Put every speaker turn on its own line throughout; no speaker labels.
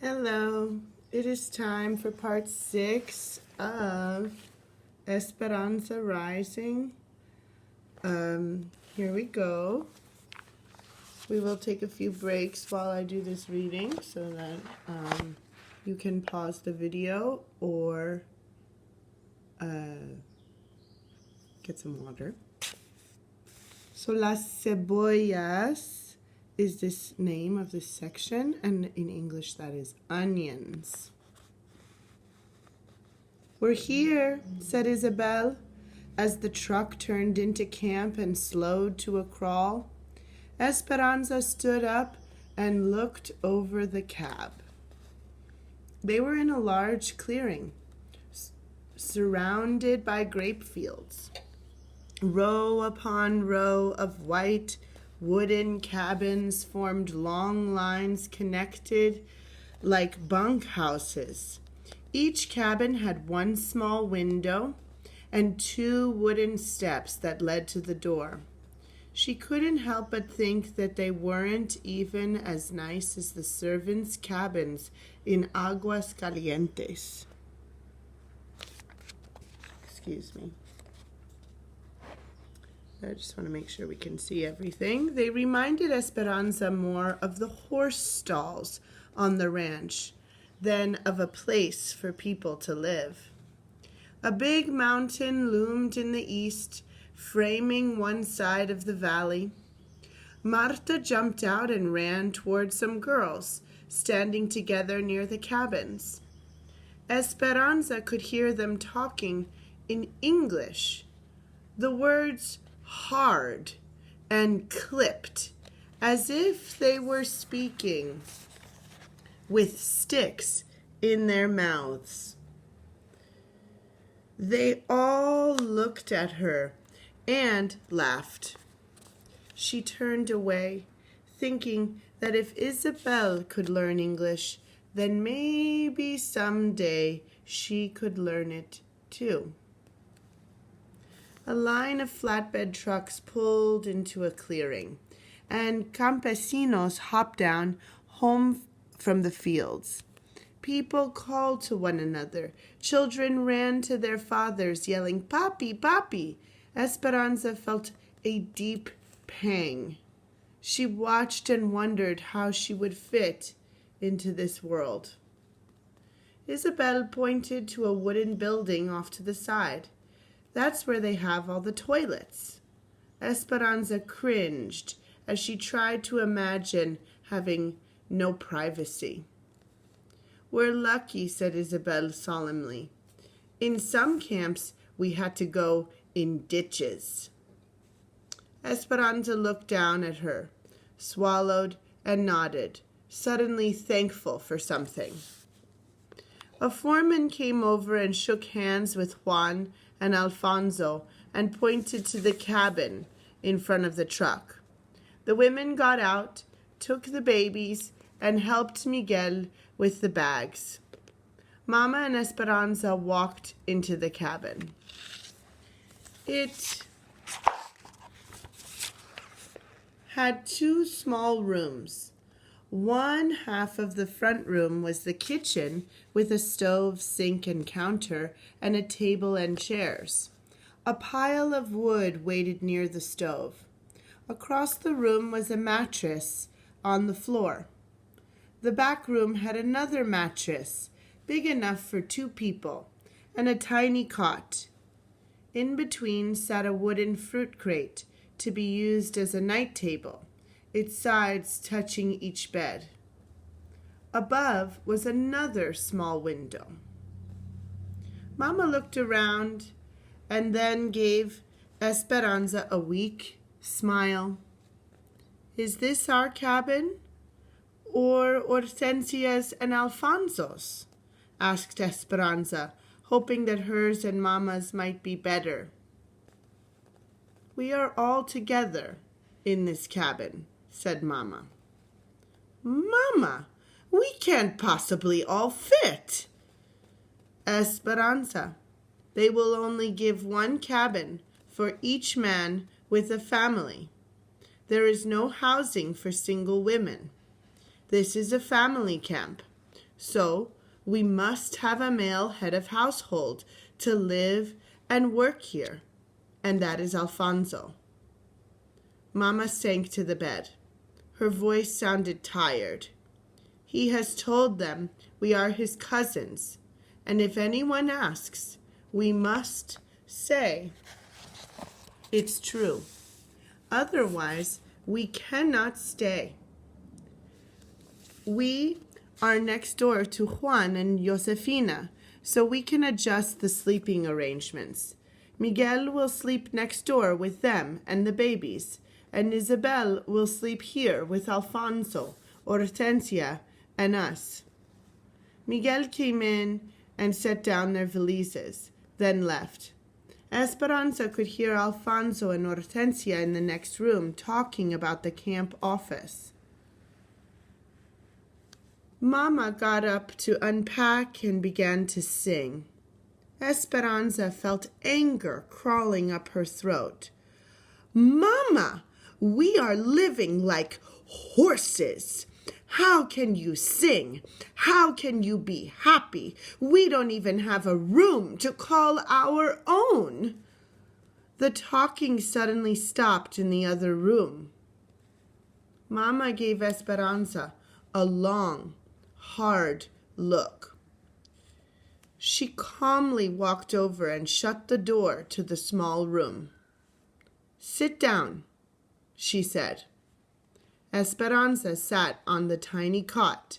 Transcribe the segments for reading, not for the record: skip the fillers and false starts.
Hello, it is time for part 6 of Esperanza Rising. Here we go. We will take a few breaks while I do this reading so that you can pause the video or get some water. So las cebollas is this name of this section, and in English that is onions. "We're here," said Isabel, as the truck turned into camp and slowed to a crawl. Esperanza stood up and looked over the cab. They were in a large clearing, surrounded by grape fields. Row upon row of white wooden cabins formed long lines connected like bunkhouses. Each cabin had one small window and 2 wooden steps that led to the door. She couldn't help but think that they weren't even as nice as the servants' cabins in Aguas Calientes. Excuse me. I just want to make sure we can see everything. They reminded Esperanza more of the horse stalls on the ranch than of a place for people to live. A big mountain loomed in the east, framing one side of the valley. Marta jumped out and ran toward some girls standing together near the cabins. Esperanza could hear them talking in English. The words hard and clipped, as if they were speaking with sticks in their mouths. They all looked at her and laughed. She turned away, thinking that if Isabel could learn English, then maybe someday she could learn it too. A line of flatbed trucks pulled into a clearing, and campesinos hopped down home from the fields. People called to one another. Children ran to their fathers, yelling, "Papi, papi!" Esperanza felt a deep pang. She watched and wondered how she would fit into this world. Isabel pointed to a wooden building off to the side. "That's where they have all the toilets." Esperanza cringed as she tried to imagine having no privacy. "We're lucky," said Isabel solemnly. "In some camps, we had to go in ditches." Esperanza looked down at her, swallowed, and nodded, suddenly thankful for something. A foreman came over and shook hands with Juan and Alfonso and pointed to the cabin in front of the truck. The women got out, took the babies, and helped Miguel with the bags. Mama and Esperanza walked into the cabin. It had 2 small rooms. One half of the front room was the kitchen with a stove, sink, and counter, and a table and chairs. A pile of wood waited near the stove. Across the room was a mattress on the floor. The back room had another mattress, big enough for 2 people, and a tiny cot. In between sat a wooden fruit crate to be used as a night table, its sides touching each bed. Above was another small window. Mama looked around and then gave Esperanza a weak smile. "Is this our cabin, or Hortensia's and Alfonso's?" asked Esperanza, hoping that hers and Mama's might be better. "We are all together in this cabin," said Mama. "Mama, we can't possibly all fit." "Esperanza, they will only give 1 cabin for each man with a family. There is no housing for single women. This is a family camp. So we must have a male head of household to live and work here, and that is Alfonso. Mama sank to the bed. Her voice sounded tired. He has told them we are his cousins, and if anyone asks, we must say it's true. Otherwise, we cannot stay. We are next door to Juan and Josefina, so we can adjust the sleeping arrangements. Miguel will sleep next door with them and the babies, and Isabel will sleep here with Alfonso, Hortensia, and us. Miguel came in and set down their valises, then left. Esperanza could hear Alfonso and Hortensia in the next room talking about the camp office. Mama got up to unpack and began to sing. Esperanza felt anger crawling up her throat. Mama, we are living like horses. How can you sing? How can you be happy? We don't even have a room to call our own. The talking suddenly stopped in the other room. Mama gave Esperanza a long, hard look. She calmly walked over and shut the door to the small room. "Sit down," she said. Esperanza sat on the tiny cot,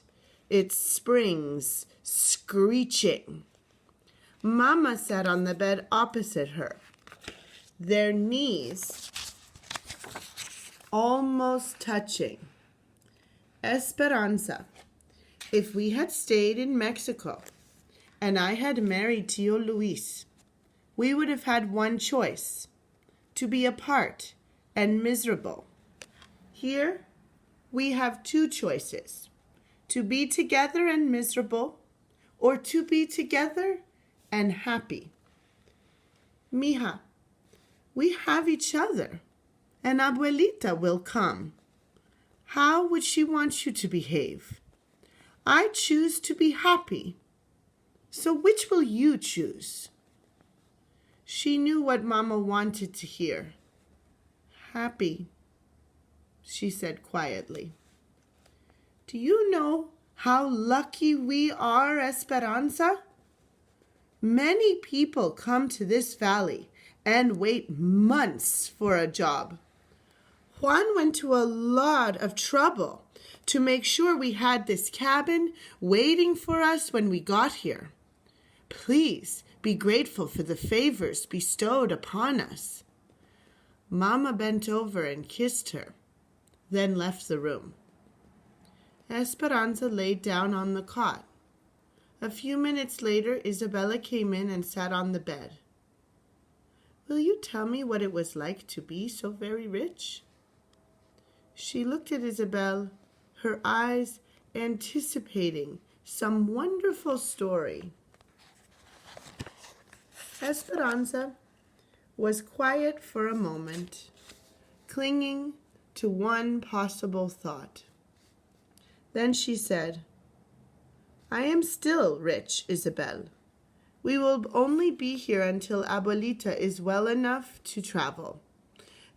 its springs screeching. Mama sat on the bed opposite her, their knees almost touching. "Esperanza, if we had stayed in Mexico and I had married Tio Luis, we would have had one choice, to be apart and miserable. Here, we have two choices, to be together and miserable, or to be together and happy. Mija, we have each other, and Abuelita will come. How would she want you to behave? I choose to be happy. So which will you choose?" She knew what Mama wanted to hear. "Happy," she said quietly. "Do you know how lucky we are, Esperanza? Many people come to this valley and wait months for a job. Juan went to a lot of trouble to make sure we had this cabin waiting for us when we got here. Please be grateful for the favors bestowed upon us." Mama bent over and kissed her, then left the room. Esperanza laid down on the cot. A few minutes later, Isabella came in and sat on the bed. "Will you tell me what it was like to be so very rich?" She looked at Isabel, her eyes anticipating some wonderful story. Esperanza was quiet for a moment, clinging to one possible thought. Then she said, "I am still rich, Isabel. We will only be here until Abuelita is well enough to travel.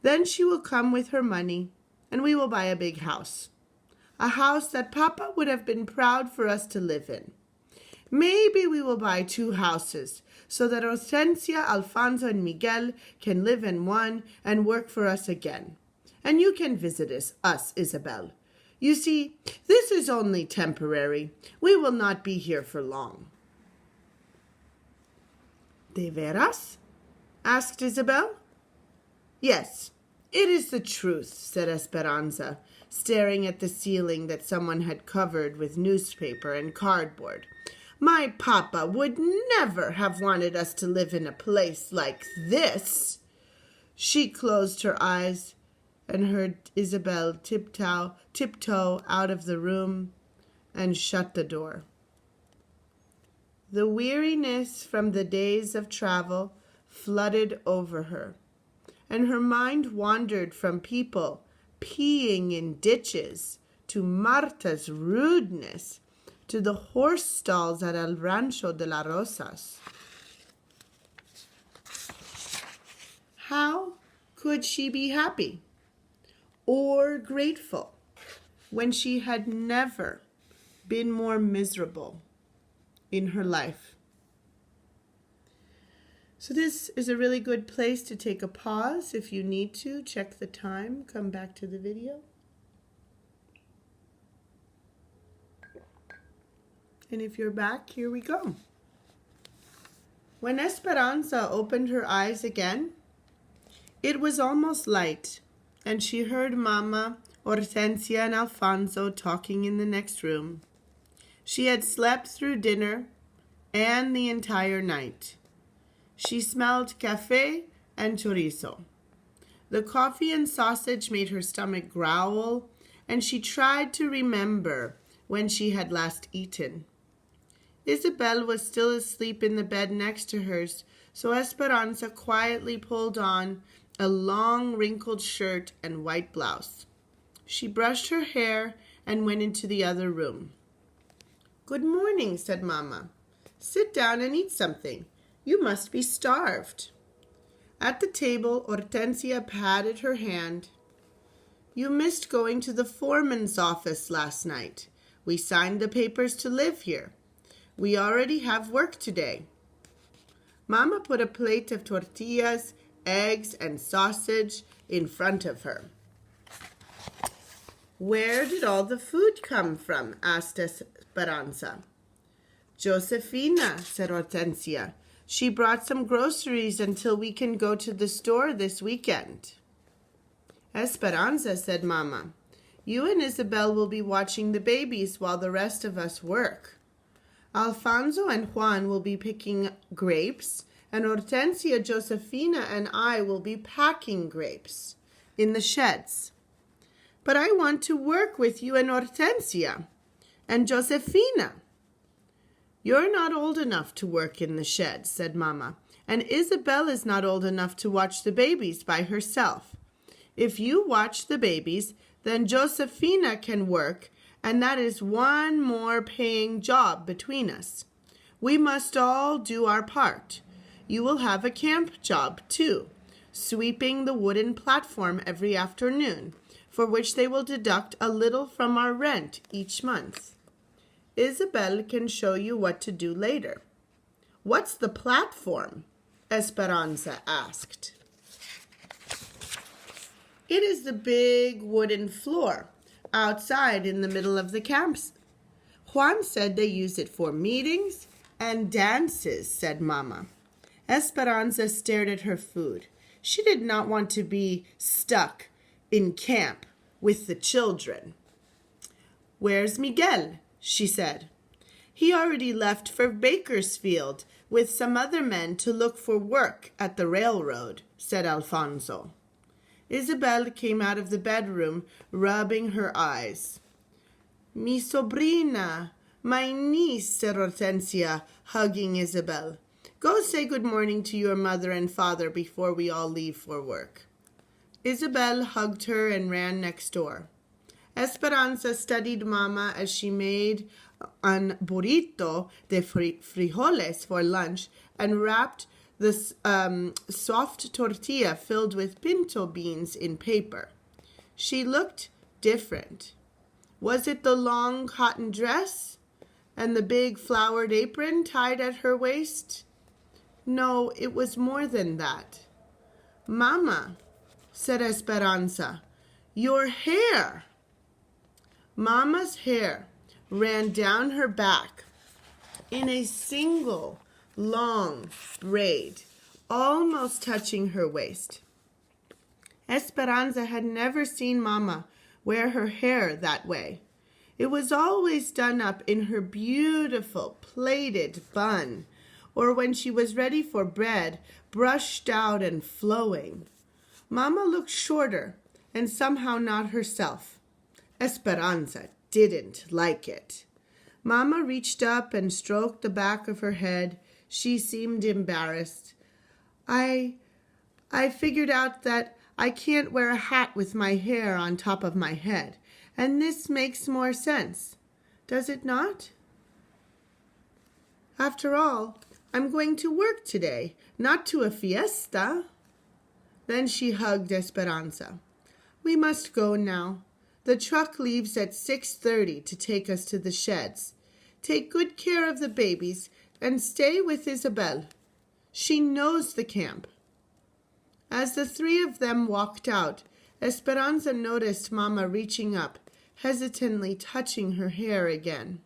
Then she will come with her money, and we will buy a big house. A house that Papa would have been proud for us to live in. Maybe we will buy 2 houses, so that Hortensia, Alfonso, and Miguel can live in one and work for us again. And you can visit us, Isabel. You see, this is only temporary. We will not be here for long." "De veras?" asked Isabel. "Yes, it is the truth," said Esperanza, staring at the ceiling that someone had covered with newspaper and cardboard. "My papa would never have wanted us to live in a place like this." She closed her eyes and heard Isabel tiptoe out of the room and shut the door. The weariness from the days of travel flooded over her, and her mind wandered from people peeing in ditches to Marta's rudeness to the horse stalls at El Rancho de las Rosas. How could she be happy or grateful when she had never been more miserable in her life? So this is a really good place to take a pause. If you need to, check the time, come back to the video. And if you're back, here we go. When Esperanza opened her eyes again, it was almost light, and she heard Mama, Hortensia, and Alfonso talking in the next room. She had slept through dinner and the entire night. She smelled café and chorizo. The coffee and sausage made her stomach growl, and she tried to remember when she had last eaten. Isabel was still asleep in the bed next to hers, so Esperanza quietly pulled on a long wrinkled shirt and white blouse. She brushed her hair and went into the other room. "Good morning," said Mama. "Sit down and eat something. You must be starved." At the table, Hortensia patted her hand. "You missed going to the foreman's office last night. We signed the papers to live here. We already have work today." Mama put a plate of tortillas, eggs, and sausage in front of her. "Where did all the food come from?" asked Esperanza. "Josefina," said Hortensia. "She brought some groceries until we can go to the store this weekend." "Esperanza," said Mama, "you and Isabel will be watching the babies while the rest of us work. Alfonso and Juan will be picking grapes, and Hortensia, Josefina, and I will be packing grapes in the sheds. But I want to work with you and Hortensia and Josefina." "You're not old enough to work in the sheds," said Mama, "and Isabel is not old enough to watch the babies by herself. If you watch the babies, then Josefina can work, and that is one more paying job between us. We must all do our part. You will have a camp job, too, sweeping the wooden platform every afternoon, for which they will deduct a little from our rent each month. Isabel can show you what to do later." "What's the platform?" Esperanza asked. "It is the big wooden floor outside in the middle of the camps. Juan said they use it for meetings and dances," said Mama. Esperanza stared at her food. She did not want to be stuck in camp with the children. "Where's Miguel?" she said. "He already left for Bakersfield with some other men to look for work at the railroad," said Alfonso. Isabel came out of the bedroom, rubbing her eyes. "Mi sobrina, my niece," said Hortensia, hugging Isabel. "Go say good morning to your mother and father before we all leave for work." Isabel hugged her and ran next door. Esperanza studied Mama as she made an burrito de frijoles for lunch and wrapped the soft tortilla filled with pinto beans in paper. She looked different. Was it the long cotton dress and the big flowered apron tied at her waist? No, it was more than that. "Mama," said Esperanza, "your hair." Mama's hair ran down her back in a single long braid, almost touching her waist. Esperanza had never seen Mama wear her hair that way. It was always done up in her beautiful plaited bun, or when she was ready for bed, brushed out and flowing. Mama looked shorter and somehow not herself. Esperanza didn't like it. Mama reached up and stroked the back of her head. She seemed embarrassed. I figured out that I can't wear a hat with my hair on top of my head, and this makes more sense. Does it not?" After all, I'm going to work today, not to a fiesta." Then she hugged Esperanza. "We must go now. The truck leaves at 6:30 to take us to the sheds. Take good care of the babies and stay with Isabel. She knows the camp." As the three of them walked out, Esperanza noticed Mama reaching up, hesitantly touching her hair again.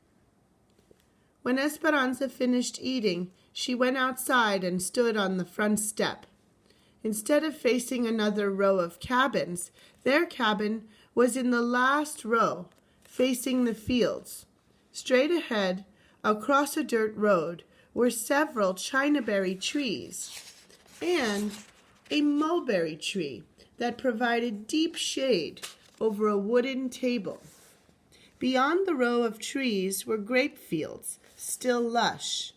When Esperanza finished eating, she went outside and stood on the front step. Instead of facing another row of cabins, their cabin was in the last row, facing the fields. Straight ahead, across a dirt road, were several chinaberry trees and a mulberry tree that provided deep shade over a wooden table. Beyond the row of trees were grape fields, still lush.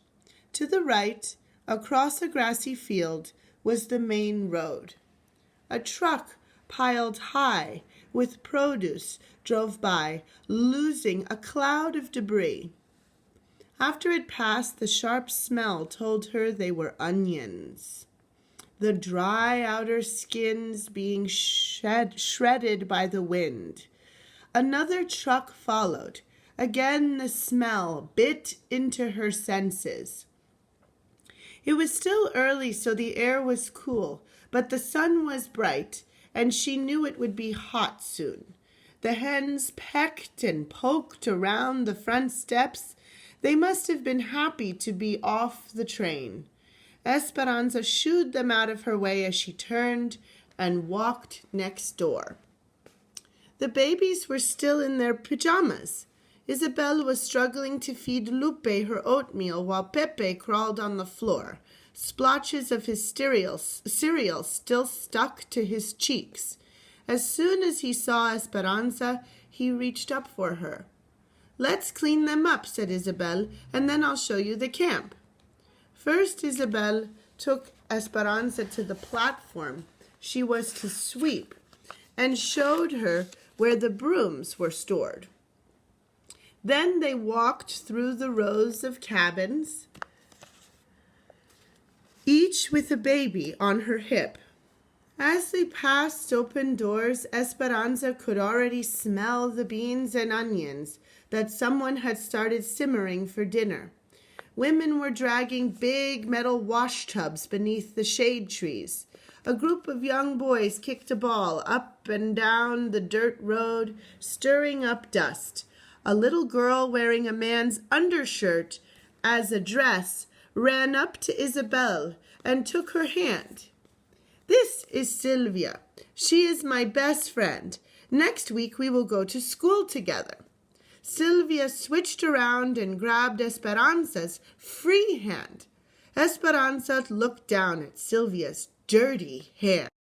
To the right, across a grassy field, was the main road. A truck piled high with produce drove by, losing a cloud of debris. After it passed, the sharp smell told her they were onions, the dry outer skins being shredded by the wind. Another truck followed. Again the smell bit into her senses. It was still early, so the air was cool, but the sun was bright, and she knew it would be hot soon. The hens pecked and poked around the front steps. They must have been happy to be off the train. Esperanza shooed them out of her way as she turned and walked next door. The babies were still in their pajamas. Isabel was struggling to feed Lupe her oatmeal while Pepe crawled on the floor, splotches of his cereal still stuck to his cheeks. As soon as he saw Esperanza, he reached up for her. "Let's clean them up," said Isabel, "and then I'll show you the camp." First, Isabel took Esperanza to the platform she was to sweep and showed her where the brooms were stored. Then they walked through the rows of cabins, each with a baby on her hip. As they passed open doors, Esperanza could already smell the beans and onions that someone had started simmering for dinner. Women were dragging big metal wash tubs beneath the shade trees. A group of young boys kicked a ball up and down the dirt road, stirring up dust. A little girl wearing a man's undershirt as a dress ran up to Isabel and took her hand. "This is Sylvia. She is my best friend. Next week we will go to school together." Sylvia switched around and grabbed Esperanza's free hand. Esperanza looked down at Sylvia's dirty hand.